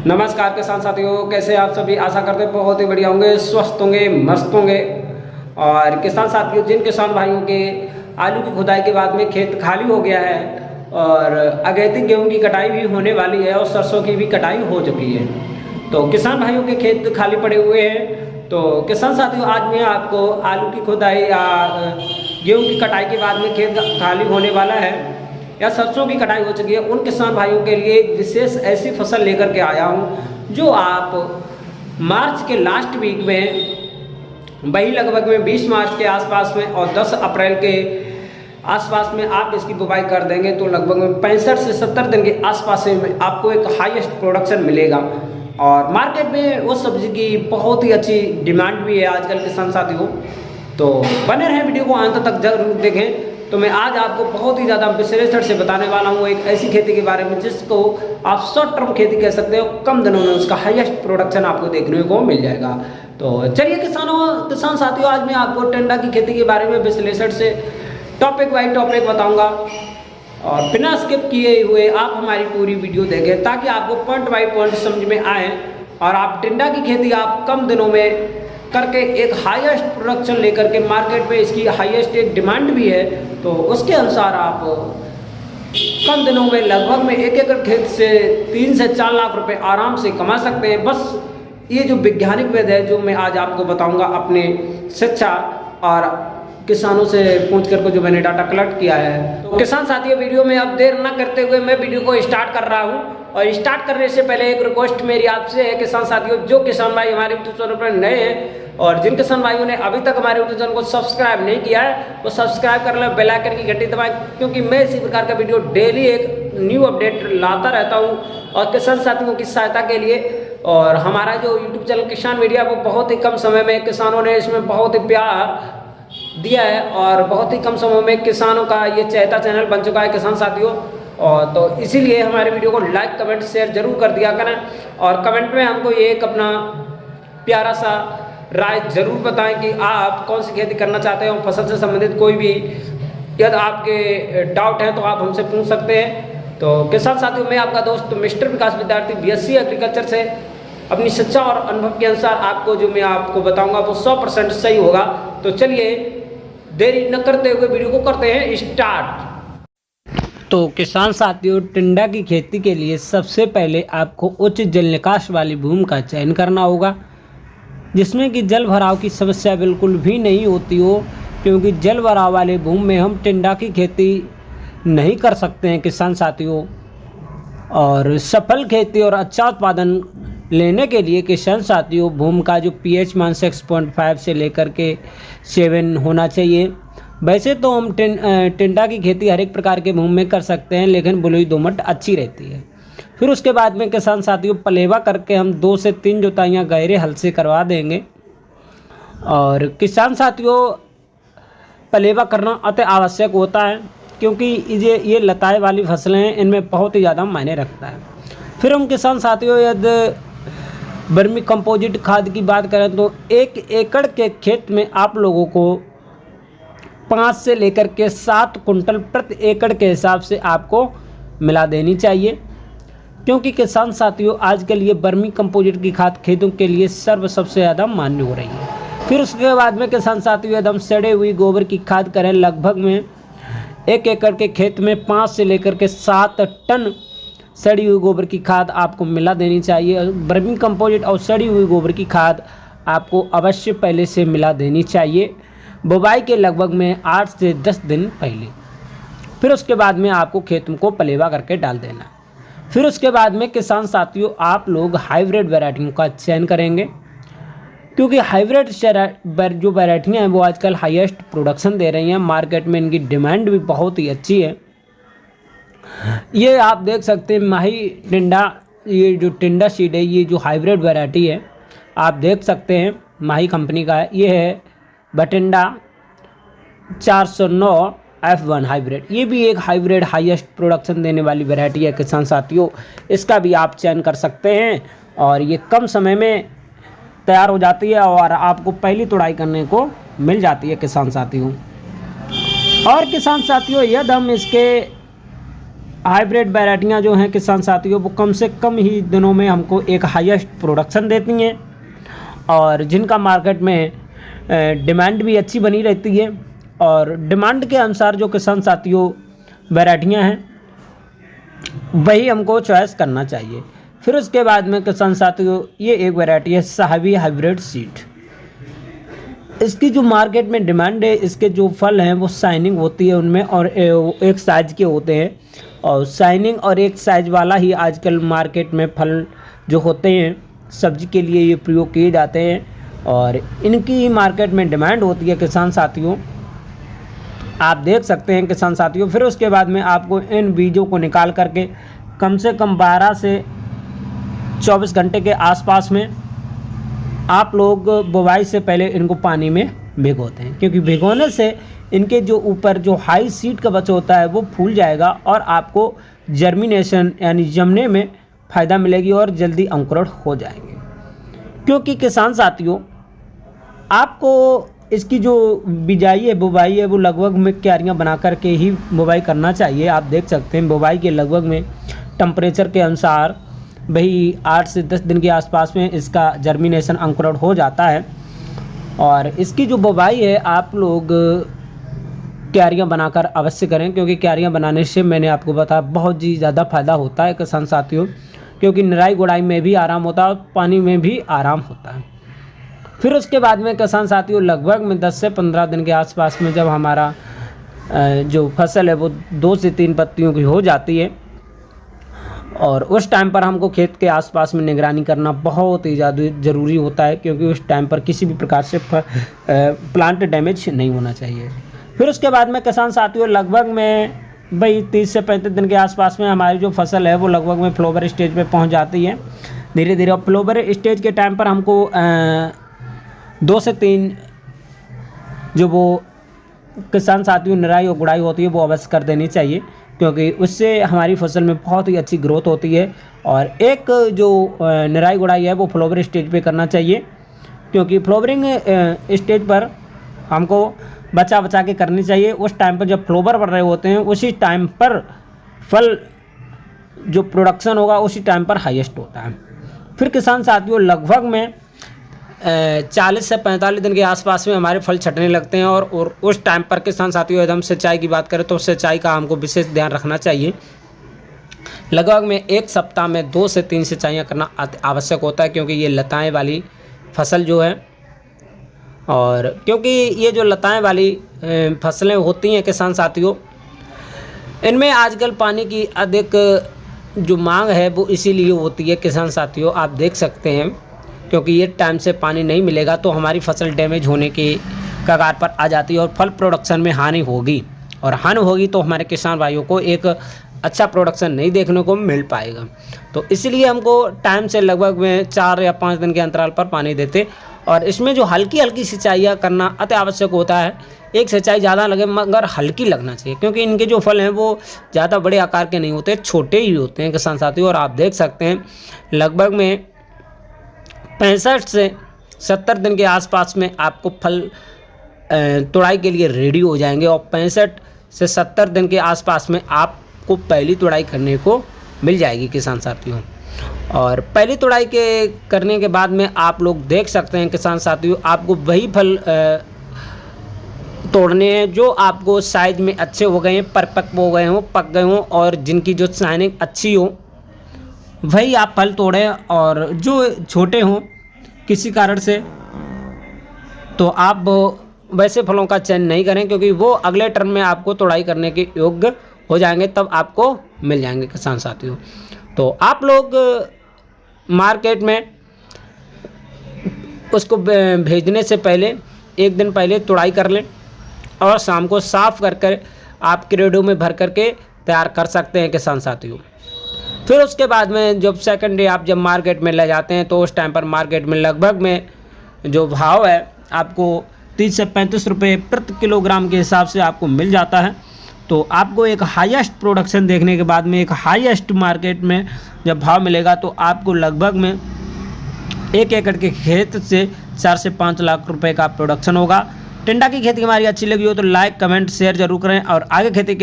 नमस्कार किसान साथियों, कैसे आप सभी। आशा करते हैं बहुत ही बढ़िया होंगे, स्वस्थ होंगे, मस्त होंगे। और किसान साथियों, जिन किसान भाइयों के आलू की खुदाई के बाद में खेत खाली हो गया है और अगेती गेहूं की कटाई भी होने वाली है और सरसों की भी कटाई हो चुकी है, तो किसान भाइयों के खेत खाली पड़े हुए हैं। तो किसान साथियों, आज मैं आपको आलू की खुदाई या गेहूँ की कटाई के बाद में खेत खाली होने वाला है या सरसों की कटाई हो चुकी है, उन किसान भाइयों के लिए एक विशेष ऐसी फसल लेकर के आया हूं जो आप मार्च के लास्ट वीक में, वही लगभग में 20 मार्च के आसपास में और 10 अप्रैल के आसपास में आप इसकी बुवाई कर देंगे तो लगभग में 65 से 70 दिन के आसपास में आपको एक हाईएस्ट प्रोडक्शन मिलेगा। और मार्केट में उस सब्जी की बहुत ही अच्छी डिमांड भी है आजकल किसान साथियों। तो बने रहें, वीडियो को अंत तक जरूर देखें। तो मैं आज आपको बहुत ही ज़्यादा विश्लेषण से बताने वाला हूँ एक ऐसी खेती के बारे में जिसको आप शॉर्ट टर्म खेती कह सकते हो। कम दिनों में उसका हाईएस्ट प्रोडक्शन आपको देखने को मिल जाएगा। तो चलिए किसान साथियों, आज मैं आपको टेंडा की खेती के बारे में विश्लेषण से टॉपिक बाई टॉपिक बताऊँगा और बिना स्किप किए हुए आप हमारी पूरी वीडियो देखें ताकि आपको पॉइंट बाई पॉइंट समझ में आए और आप टेंडा की खेती आप कम दिनों में करके एक हाईएस्ट प्रोडक्शन लेकर के, मार्केट में इसकी हाईएस्ट एक डिमांड भी है, तो उसके अनुसार आप कम दिनों में लगभग में 1 एकड़ खेत से 3 से 4 लाख रुपए आराम से कमा सकते हैं। बस ये जो वैज्ञानिक विधि है जो मैं आज आपको बताऊंगा अपने शिक्षा और किसानों से पूछ करके जो मैंने डाटा कलेक्ट किया है। तो किसान साथियों, वीडियो में अब देर न करते हुए मैं वीडियो को स्टार्ट कर रहा हूँ। और स्टार्ट करने से पहले एक रिक्वेस्ट मेरी आपसे है किसान साथियों, जो किसान भाई हमारे यूट्यूब चैनल पर नए हैं और जिन किसान भाइयों ने अभी तक हमारे यूट्यूब चैनल को सब्सक्राइब नहीं किया है वो सब्सक्राइब कर लें, बेल आइकन की घंटी दबाएं, क्योंकि मैं इसी प्रकार का वीडियो डेली एक न्यू अपडेट लाता रहता हूँ और किसान साथियों की सहायता के लिए। और हमारा जो यूट्यूब चैनल किसान मीडिया वो बहुत ही कम समय में किसानों ने इसमें बहुत ही प्यार दिया है और बहुत ही कम समय में किसानों का ये चहेता चैनल बन चुका है किसान साथियों। और तो इसीलिए हमारे वीडियो को लाइक कमेंट शेयर जरूर कर दिया करें और कमेंट में हमको ये एक अपना प्यारा सा राय जरूर बताएं कि आप कौन सी खेती करना चाहते हो। फसल से संबंधित कोई भी यदि आपके डाउट हैं तो आप हमसे पूछ सकते हैं। तो किसान साथियों, मैं आपका दोस्त मिस्टर विकास विद्यार्थी BSc एग्रीकल्चर से अपनी शिक्षा और अनुभव के अनुसार आपको जो मैं आपको बताऊंगा वो 100% सही होगा। तो चलिए देरी न करते हुए वीडियो को करते हैं स्टार्ट। तो किसान साथियों, टिंडा की खेती के लिए सबसे पहले आपको उच्च जल निकास वाली भूमि का चयन करना होगा जिसमें कि जल भराव की समस्या बिल्कुल भी नहीं होती हो, क्योंकि जल भराव वाले भूमि में हम टिंडा की खेती नहीं कर सकते हैं किसान साथियों। और सफल खेती और अच्छा उत्पादन लेने के लिए किसान साथियों, भूमि का जो pH मान 6.5 से लेकर के 7 होना चाहिए। वैसे तो हम टिंडा की खेती हर एक प्रकार के भूमि में कर सकते हैं, लेकिन बलुई दोमट अच्छी रहती है। फिर उसके बाद में किसान साथियों, पलेवा करके हम 2 से 3 जुताइयाँ गहरे हल से करवा देंगे। और किसान साथियों, पलेवा करना अति आवश्यक होता है क्योंकि ये लताएँ वाली फसलें हैं, इनमें बहुत ही ज़्यादा मायने रखता है। फिर हम किसान साथियों, यदि वर्मी कंपोजिट खाद की बात करें तो 1 एकड़ के खेत में आप लोगों को 5 से लेकर के 7 कुंटल प्रति एकड़ के हिसाब से आपको मिला देनी चाहिए, क्योंकि किसान साथियों आजकल ये वर्मी कंपोजिट की खाद खेतों के लिए सबसे ज़्यादा मान्य हो रही है। फिर उसके बाद में किसान साथियों, एकदम सड़े हुई गोबर की खाद करें। लगभग में 1 एकड़ के खेत में 5 से लेकर के 7 टन सड़ी हुई गोबर की खाद आपको मिला देनी चाहिए। वर्मी कंपोजिट और सड़ी हुई गोबर की खाद आपको अवश्य पहले से मिला देनी चाहिए, बुवाई के लगभग में 8 से 10 दिन पहले। फिर उसके बाद में आपको खेत को पलेवा करके डाल देना। फिर उसके बाद में किसान साथियों, आप लोग हाइब्रिड वैरायटियों का चयन करेंगे, क्योंकि हाइब्रिड जो वैरायटियाँ हैं वो आजकल हाईएस्ट प्रोडक्शन दे रही हैं। मार्केट में इनकी डिमांड भी बहुत ही अच्छी है। ये आप देख सकते हैं माही टिंडा, ये जो टिंडा सीड है, ये जो हाइब्रिड वैरायटी है आप देख सकते हैं माही कंपनी का है। ये है बटिंडा 409 F1 हाइब्रिड। ये भी एक हाइब्रिड हाईएस्ट प्रोडक्शन देने वाली वैरायटी है किसान साथियों, इसका भी आप चयन कर सकते हैं और ये कम समय में तैयार हो जाती है और आपको पहली तुड़ाई करने को मिल जाती है किसान साथियों। और किसान साथियों, यदि हम इसके हाइब्रिड वैरायटियाँ जो हैं किसान साथियों, वो कम से कम ही दिनों में हमको एक हाईएस्ट प्रोडक्शन देती हैं और जिनका मार्केट में डिमांड भी अच्छी बनी रहती है। और डिमांड के अनुसार जो किसान साथियों वैरायटियाँ हैं वही हमको चॉइस करना चाहिए। फिर उसके बाद में किसान साथियों ये एक वैरायटी है साहबी हाइब्रिड सीड। इसकी जो मार्केट में डिमांड है, इसके जो फल हैं वो शाइनिंग होती है उनमें और एक साइज के होते हैं और शाइनिंग और एक साइज वाला ही आजकल मार्केट में फल जो होते हैं सब्जी के लिए ये प्रयोग किए जाते हैं और इनकी मार्केट में डिमांड होती है किसान साथियों, आप देख सकते हैं किसान साथियों। फिर उसके बाद में आपको इन बीजों को निकाल करके कम से कम 12 से 24 घंटे के आसपास में आप लोग बुवाई से पहले इनको पानी में भिगोते हैं, क्योंकि भिगोने से इनके जो ऊपर जो हाई सीड का बचा होता है वो फूल जाएगा और आपको जर्मिनेशन यानी जमने में फ़ायदा मिलेगी और जल्दी अंकुरण हो जाएंगे। क्योंकि किसान साथियों आपको इसकी जो बिजाई है बुवाई है वो लगभग में क्यारियाँ बना करके ही बुवाई करना चाहिए। आप देख सकते हैं बुवाई के लगभग में टेम्परेचर के अनुसार वही 8 से 10 दिन के आसपास में इसका जर्मिनेशन अंकुरण हो जाता है और इसकी जो बुवाई है आप लोग क्यारियाँ बनाकर अवश्य करें, क्योंकि क्यारियाँ बनाने से मैंने आपको बताया बहुत ही ज़्यादा फ़ायदा होता है किसान साथियों, क्योंकि निराई गुड़ाई में भी आराम होता है और पानी में भी आराम होता है। फिर उसके बाद में किसान साथियों लगभग में 10 से 15 दिन के आसपास में जब हमारा जो फसल है वो 2 से 3 पत्तियों की हो जाती है और उस टाइम पर हमको खेत के आसपास में निगरानी करना बहुत ही ज़्यादा ज़रूरी होता है, क्योंकि उस टाइम पर किसी भी प्रकार से प्लांट डैमेज नहीं होना चाहिए। फिर उसके बाद में किसान साथियों लगभग में भाई 30 से 35 दिन के आसपास में हमारी जो फसल है वो लगभग में फ्लोवर स्टेज पे पहुंच जाती है धीरे धीरे। और फ्लोवर स्टेज के टाइम पर हमको 2 से 3 जो वो किसान साथियों निराई और गुड़ाई होती है वो अवश्य कर देनी चाहिए, क्योंकि उससे हमारी फसल में बहुत ही अच्छी ग्रोथ होती है। और एक जो निराई गुड़ाई है वो फ्लोवर स्टेज पे करना चाहिए, क्योंकि फ्लोवरिंग स्टेज पर हमको बचा बचा के करनी चाहिए। उस टाइम पर जब फ्लोवर बढ़ रहे होते हैं उसी टाइम पर फल जो प्रोडक्शन होगा उसी टाइम पर हाईएस्ट होता है। फिर किसान साथियों लगभग में 40 से 45 दिन के आसपास में हमारे फल छटने लगते हैं और उस टाइम पर किसान साथियों यदि हम सिंचाई की बात करें तो सिंचाई का हमको विशेष ध्यान रखना चाहिए। लगभग में 1 सप्ताह में 2 से 3 सिंचाइयाँ करना आवश्यक होता है, क्योंकि ये लताएँ वाली फसल जो है और क्योंकि ये जो लताएँ वाली फसलें होती हैं किसान साथियों इनमें आजकल पानी की अधिक जो मांग है वो इसीलिए होती है किसान साथियों, आप देख सकते हैं, क्योंकि ये टाइम से पानी नहीं मिलेगा तो हमारी फसल डैमेज होने की कगार पर आ जाती है और फल प्रोडक्शन में हानि होगी और हानि होगी तो हमारे किसान भाइयों को एक अच्छा प्रोडक्शन नहीं देखने को मिल पाएगा। तो इसलिए हमको टाइम से लगभग में 4 या 5 दिन के अंतराल पर पानी देते और इसमें जो हल्की हल्की सिंचाइयाँ करना अति आवश्यक होता है। एक सिंचाई ज़्यादा लगे मगर हल्की लगना चाहिए, क्योंकि इनके जो फल हैं वो ज़्यादा बड़े आकार के नहीं होते, छोटे ही होते हैं किसान साथियों। और आप देख सकते हैं लगभग में 65 से 70 दिन के आसपास में आपको फल तुड़ाई के लिए रेडी हो जाएंगे और 65 से 70 दिन के आसपास में आपको पहली तुड़ाई करने को मिल जाएगी किसान साथियों। और पहली तुड़ाई के करने के बाद में आप लोग देख सकते हैं किसान साथियों आपको वही फल तोड़ने हैं जो आपको साइज में अच्छे हो गए हैं, परिपक्व हो गए हों, पक गए हों और जिनकी जो शाइनिंग अच्छी हो वही आप फल तोड़ें। और जो छोटे हों किसी कारण से तो आप वैसे फलों का चयन नहीं करें, क्योंकि वो अगले टर्म में आपको तोड़ाई करने के योग्य हो जाएंगे, तब आपको मिल जाएंगे किसान साथियों। तो आप लोग मार्केट में उसको भेजने से पहले 1 दिन पहले तुड़ाई कर लें और शाम को साफ़ कर कर आप क्रेडो में भर करके तैयार कर सकते हैं किसान साथियों। फिर उसके बाद में जब सेकंड डे आप जब मार्केट में ले जाते हैं तो उस टाइम पर मार्केट में लगभग में जो भाव है आपको 30 से 35 रुपये प्रति किलोग्राम के हिसाब से आपको मिल जाता है। तो आपको एक हाईएस्ट प्रोडक्शन देखने के बाद में एक हाईएस्ट मार्केट में जब भाव मिलेगा तो आपको लगभग में 1 एकड़ के खेत से 4 से 5 लाख रुपए का प्रोडक्शन होगा। टिंडा की खेती हमारी अच्छी लगी हो तो लाइक कमेंट शेयर जरूर करें और आगे खेती के